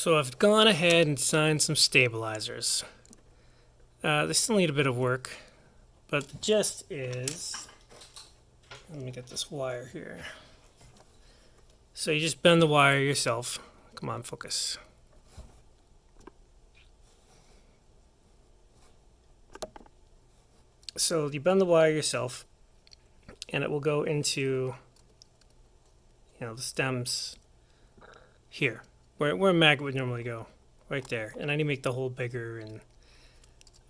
So I've gone ahead and signed some stabilizers. They still need a bit of work, but the gist is, let me get this wire here. So you just bend the wire yourself. Come on, focus. So you bend the wire yourself, and it will go into, the stems here, where a magnet would normally go, right there. And I need to make the hole bigger and a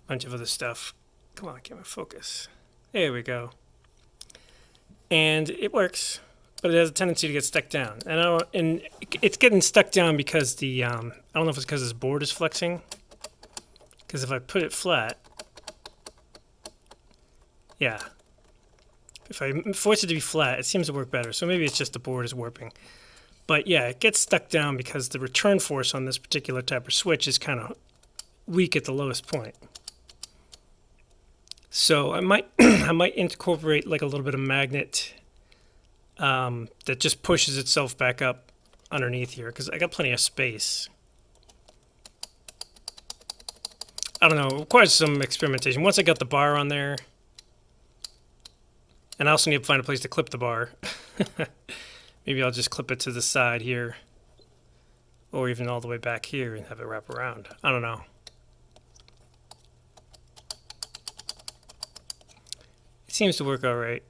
bunch of other stuff. Come on, camera, focus. There we go. And it works, but it has a tendency to get stuck down. And it's getting stuck down because I don't know if it's because this board is flexing. Because if I put it flat, yeah. If I force it to be flat, it seems to work better. So maybe it's just the board is warping. But yeah, it gets stuck down because the return force on this particular type of switch is kind of weak at the lowest point. So I might incorporate like a little bit of magnet that just pushes itself back up underneath here because I got plenty of space. I don't know, it requires some experimentation. Once I got the bar on there, and I also need to find a place to clip the bar. Maybe I'll just clip it to the side here, or even all the way back here and have it wrap around. I don't know. It seems to work all right.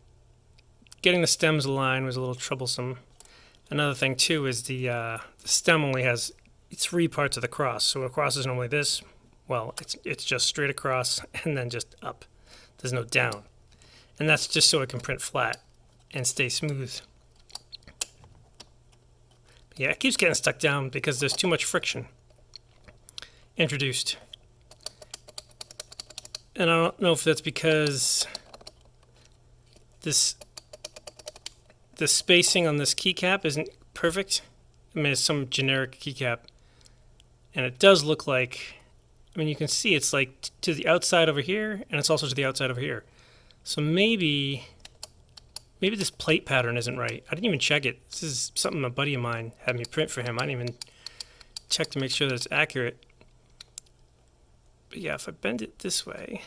Getting the stems aligned was a little troublesome. Another thing too is the stem only has 3 parts of the cross. So a cross is normally this. Well, it's just straight across and then just up. There's no down. And that's just so it can print flat and stay smooth. Yeah, it keeps getting stuck down because there's too much friction introduced. And I don't know if that's because the spacing on this keycap isn't perfect. I mean, it's some generic keycap. And it does look like, you can see it's like to the outside over here, and it's also to the outside over here. So maybe this plate pattern isn't right. I didn't even check it. This is something a buddy of mine had me print for him. I didn't even check to make sure that it's accurate. But yeah, if I bend it this way,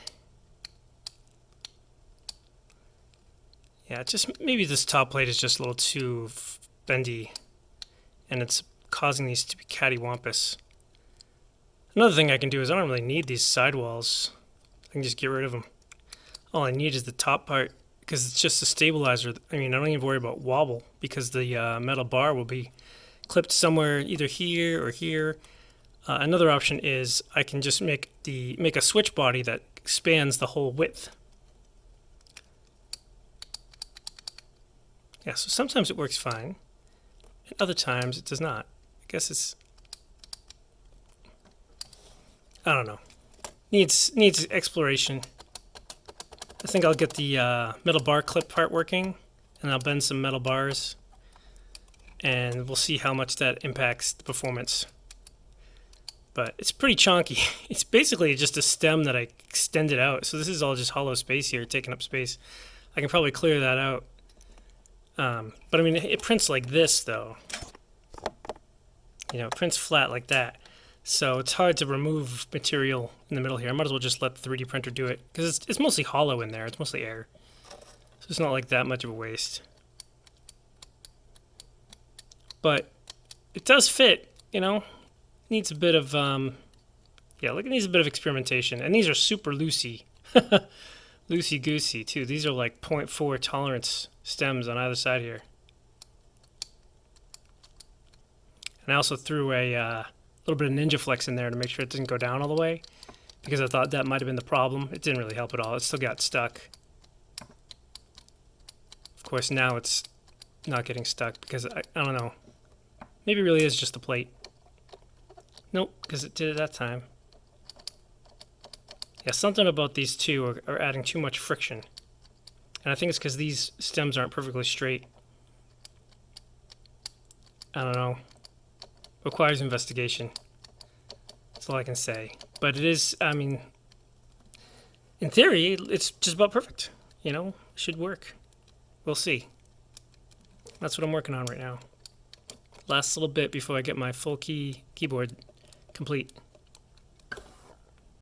yeah, maybe this top plate is just a little too bendy, and it's causing these to be cattywampus. Another thing I can do is I don't really need these sidewalls. I can just get rid of them. All I need is the top part, because it's just a stabilizer. I don't even worry about wobble, because the metal bar will be clipped somewhere either here or here. Another option is I can just make a switch body that spans the whole width. Yeah, so sometimes it works fine, and other times it does not. I guess I don't know. Needs exploration. I think I'll get the metal bar clip part working, and I'll bend some metal bars, and we'll see how much that impacts the performance. But it's pretty chonky. It's basically just a stem that I extended out. So this is all just hollow space here, taking up space. I can probably clear that out. But it prints like this, though. It prints flat like that. So it's hard to remove material in the middle here. I might as well just let the 3D printer do it, because it's mostly hollow in there. It's mostly air. So it's not like that much of a waste. But it does fit, Needs a bit of, it needs a bit of experimentation. And these are super loosey. Loosey-goosey, too. These are like 0.4 tolerance stems on either side here. And I also threw a little bit of Ninja Flex in there to make sure it doesn't go down all the way, because I thought that might have been the problem. It didn't really help at all. It still got stuck. Of course, now it's not getting stuck because I don't know. Maybe it really is just the plate. Nope, because it did it that time. Yeah, something about these two are adding too much friction. And I think it's because these stems aren't perfectly straight. I don't know. Requires investigation. That's all I can say. But it is, in theory, it's just about perfect. Should work. We'll see. That's what I'm working on right now. Last little bit before I get my full keyboard Complete.